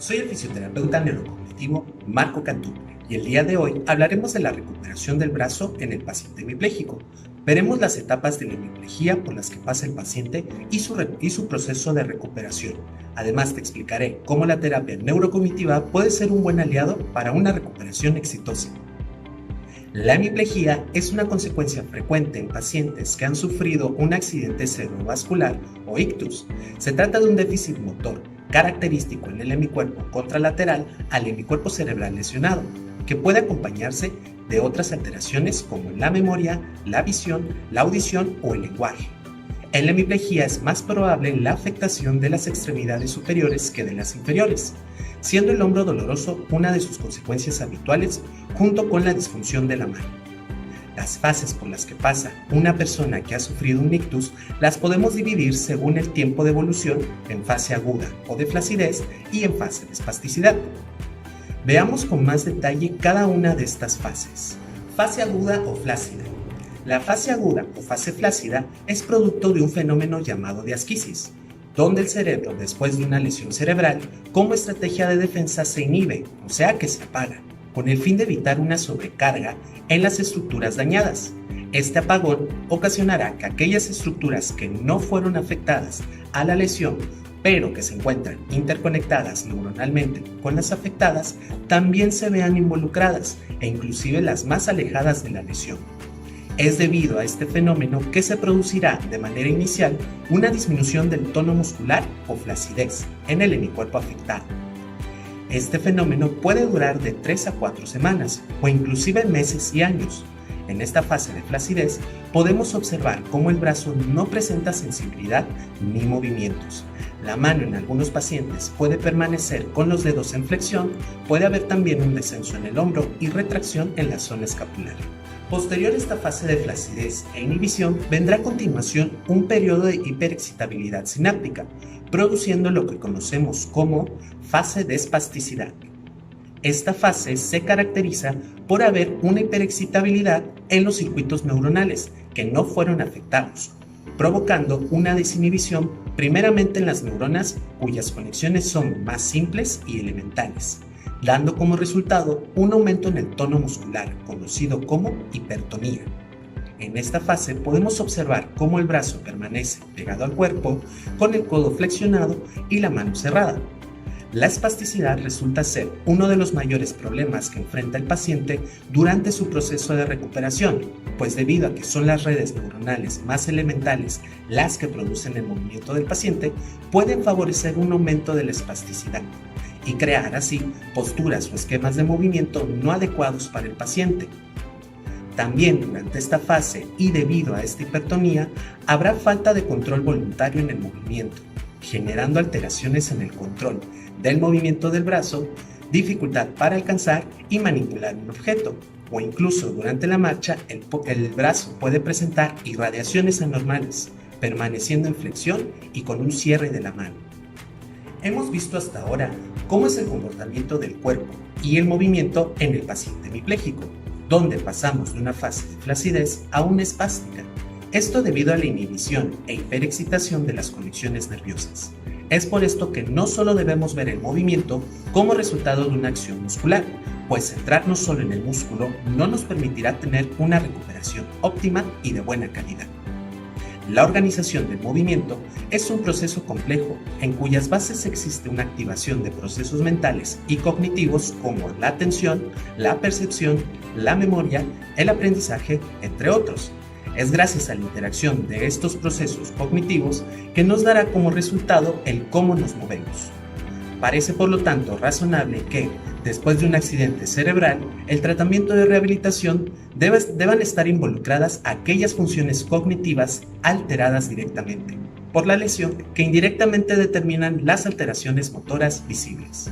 Soy el fisioterapeuta neurocognitivo Marco Cantú y el día de hoy hablaremos de la recuperación del brazo en el paciente hemipléjico. Veremos las etapas de la hemiplegia por las que pasa el paciente y su proceso de recuperación. Además, te explicaré cómo la terapia neurocognitiva puede ser un buen aliado para una recuperación exitosa. La hemiplegia es una consecuencia frecuente en pacientes que han sufrido un accidente cerebrovascular o ictus. Se trata de un déficit motor característico en el hemicuerpo contralateral al hemicuerpo cerebral lesionado, que puede acompañarse de otras alteraciones como la memoria, la visión, la audición o el lenguaje. En la hemiplegia es más probable la afectación de las extremidades superiores que de las inferiores, siendo el hombro doloroso una de sus consecuencias habituales junto con la disfunción de la mano. Las fases por las que pasa una persona que ha sufrido un ictus las podemos dividir según el tiempo de evolución en fase aguda o de flacidez y en fase de espasticidad. Veamos con más detalle cada una de estas fases. Fase aguda o flácida. La fase aguda o fase flácida es producto de un fenómeno llamado diasquisis, donde el cerebro, después de una lesión cerebral, como estrategia de defensa se inhibe, o sea que se apaga, con el fin de evitar una sobrecarga en las estructuras dañadas. Este apagón ocasionará que aquellas estructuras que no fueron afectadas a la lesión, pero que se encuentran interconectadas neuronalmente con las afectadas, también se vean involucradas e inclusive las más alejadas de la lesión. Es debido a este fenómeno que se producirá de manera inicial una disminución del tono muscular o flacidez en el hemicuerpo afectado. Este fenómeno puede durar de 3 a 4 semanas o inclusive meses y años. En esta fase de flacidez podemos observar cómo el brazo no presenta sensibilidad ni movimientos. La mano en algunos pacientes puede permanecer con los dedos en flexión, puede haber también un descenso en el hombro y retracción en la zona escapular. Posterior a esta fase de flacidez e inhibición vendrá a continuación un periodo de hiperexcitabilidad sináptica, produciendo lo que conocemos como fase de espasticidad. Esta fase se caracteriza por haber una hiperexcitabilidad en los circuitos neuronales que no fueron afectados, provocando una desinhibición primeramente en las neuronas cuyas conexiones son más simples y elementales, dando como resultado un aumento en el tono muscular, conocido como hipertonía. En esta fase podemos observar cómo el brazo permanece pegado al cuerpo, con el codo flexionado y la mano cerrada. La espasticidad resulta ser uno de los mayores problemas que enfrenta el paciente durante su proceso de recuperación, pues debido a que son las redes neuronales más elementales las que producen el movimiento del paciente, pueden favorecer un aumento de la espasticidad y crear así posturas o esquemas de movimiento no adecuados para el paciente. También durante esta fase y debido a esta hipertonía, habrá falta de control voluntario en el movimiento, generando alteraciones en el control del movimiento del brazo, dificultad para alcanzar y manipular un objeto, o incluso durante la marcha el brazo puede presentar irradiaciones anormales, permaneciendo en flexión y con un cierre de la mano. Hemos visto hasta ahora cómo es el comportamiento del cuerpo y el movimiento en el paciente hemipléjico, donde pasamos de una fase de flacidez a una espástica. Esto debido a la inhibición e hiperexcitación de las conexiones nerviosas. Es por esto que no solo debemos ver el movimiento como resultado de una acción muscular, pues centrarnos solo en el músculo no nos permitirá tener una recuperación óptima y de buena calidad. La organización del movimiento es un proceso complejo en cuyas bases existe una activación de procesos mentales y cognitivos como la atención, la percepción, la memoria, el aprendizaje, entre otros. Es gracias a la interacción de estos procesos cognitivos que nos dará como resultado el cómo nos movemos. Parece por lo tanto razonable que, después de un accidente cerebral, el tratamiento de rehabilitación deban estar involucradas aquellas funciones cognitivas alteradas directamente por la lesión que indirectamente determinan las alteraciones motoras visibles.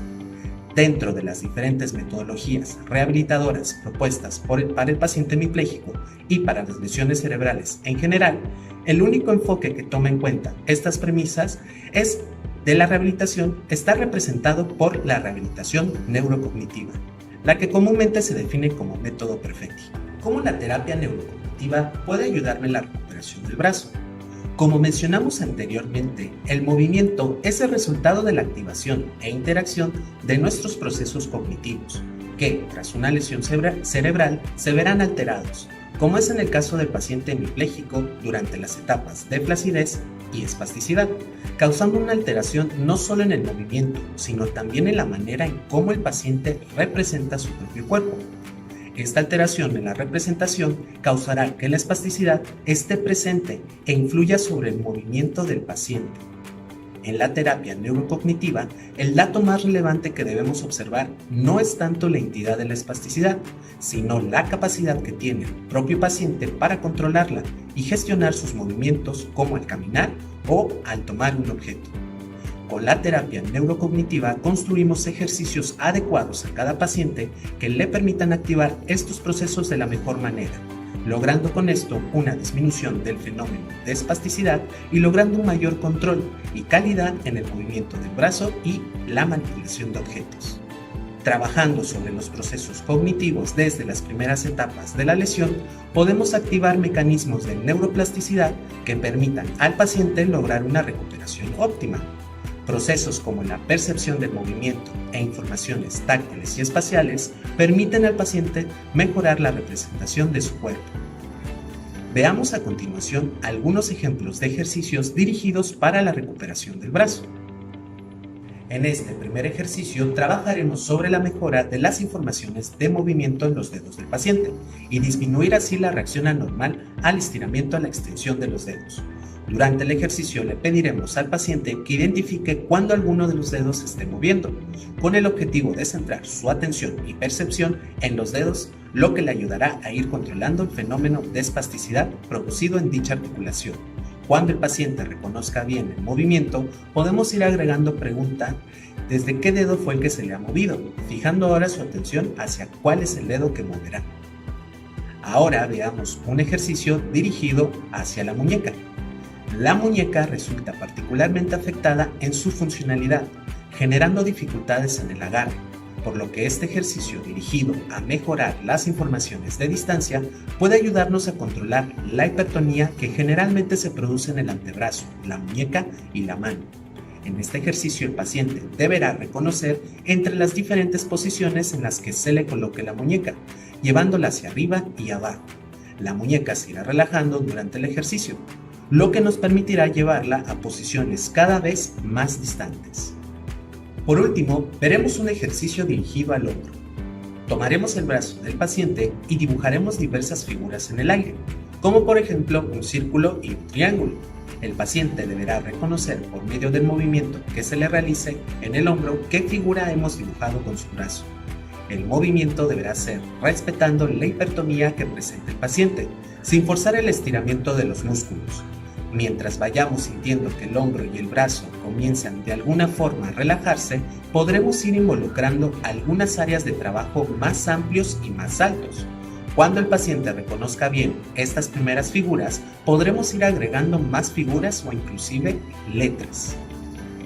Dentro de las diferentes metodologías rehabilitadoras propuestas para el paciente hemipléjico y para las lesiones cerebrales en general, el único enfoque que toma en cuenta estas premisas de la rehabilitación está representado por la rehabilitación neurocognitiva, la que comúnmente se define como método Perfetti. ¿Cómo la terapia neurocognitiva puede ayudarme en la recuperación del brazo? Como mencionamos anteriormente, el movimiento es el resultado de la activación e interacción de nuestros procesos cognitivos, que, tras una lesión cerebral, se verán alterados, como es en el caso del paciente hemipléjico durante las etapas de flacidez y espasticidad, causando una alteración no solo en el movimiento, sino también en la manera en cómo el paciente representa su propio cuerpo. Esta alteración en la representación causará que la espasticidad esté presente e influya sobre el movimiento del paciente. En la terapia neurocognitiva, el dato más relevante que debemos observar no es tanto la entidad de la espasticidad, sino la capacidad que tiene el propio paciente para controlarla y gestionar sus movimientos, como al caminar o al tomar un objeto. Con la terapia neurocognitiva construimos ejercicios adecuados a cada paciente que le permitan activar estos procesos de la mejor manera, logrando con esto una disminución del fenómeno de espasticidad y logrando un mayor control y calidad en el movimiento del brazo y la manipulación de objetos. Trabajando sobre los procesos cognitivos desde las primeras etapas de la lesión, podemos activar mecanismos de neuroplasticidad que permitan al paciente lograr una recuperación óptima. Procesos como la percepción del movimiento e informaciones táctiles y espaciales permiten al paciente mejorar la representación de su cuerpo. Veamos a continuación algunos ejemplos de ejercicios dirigidos para la recuperación del brazo. En este primer ejercicio trabajaremos sobre la mejora de las informaciones de movimiento en los dedos del paciente y disminuir así la reacción anormal al estiramiento a la extensión de los dedos. Durante el ejercicio le pediremos al paciente que identifique cuando alguno de los dedos se esté moviendo, con el objetivo de centrar su atención y percepción en los dedos, lo que le ayudará a ir controlando el fenómeno de espasticidad producido en dicha articulación. Cuando el paciente reconozca bien el movimiento, podemos ir agregando preguntas desde qué dedo fue el que se le ha movido, fijando ahora su atención hacia cuál es el dedo que moverá. Ahora veamos un ejercicio dirigido hacia la muñeca. La muñeca resulta particularmente afectada en su funcionalidad, generando dificultades en el agarre, por lo que este ejercicio dirigido a mejorar las informaciones de distancia puede ayudarnos a controlar la hipertonía que generalmente se produce en el antebrazo, la muñeca y la mano. En este ejercicio el paciente deberá reconocer entre las diferentes posiciones en las que se le coloque la muñeca, llevándola hacia arriba y abajo. La muñeca se irá relajando durante el ejercicio, lo que nos permitirá llevarla a posiciones cada vez más distantes. Por último, veremos un ejercicio dirigido al hombro. Tomaremos el brazo del paciente y dibujaremos diversas figuras en el aire, como por ejemplo un círculo y un triángulo. El paciente deberá reconocer por medio del movimiento que se le realice en el hombro qué figura hemos dibujado con su brazo. El movimiento deberá ser respetando la hipertonía que presenta el paciente, sin forzar el estiramiento de los músculos. Mientras vayamos sintiendo que el hombro y el brazo comienzan de alguna forma a relajarse, podremos ir involucrando algunas áreas de trabajo más amplios y más altos. Cuando el paciente reconozca bien estas primeras figuras, podremos ir agregando más figuras o inclusive letras.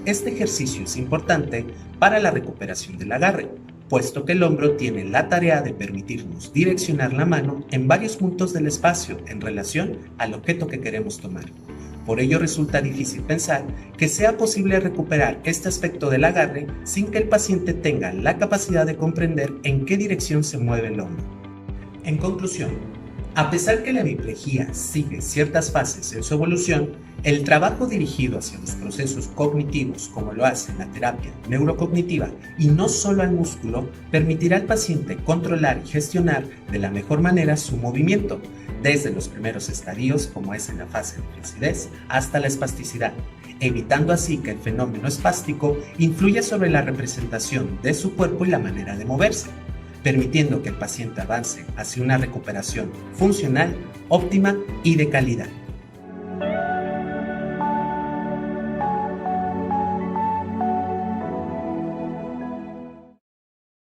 Este ejercicio es importante para la recuperación del agarre, puesto que el hombro tiene la tarea de permitirnos direccionar la mano en varios puntos del espacio en relación al objeto que queremos tomar. Por ello resulta difícil pensar que sea posible recuperar este aspecto del agarre sin que el paciente tenga la capacidad de comprender en qué dirección se mueve el hombro. En conclusión, a pesar que la hemiplegia sigue ciertas fases en su evolución, el trabajo dirigido hacia los procesos cognitivos, como lo hace la terapia neurocognitiva, y no solo al músculo, permitirá al paciente controlar y gestionar de la mejor manera su movimiento, desde los primeros estadios, como es en la fase de flacidez, hasta la espasticidad, evitando así que el fenómeno espástico influya sobre la representación de su cuerpo y la manera de moverse, permitiendo que el paciente avance hacia una recuperación funcional, óptima y de calidad.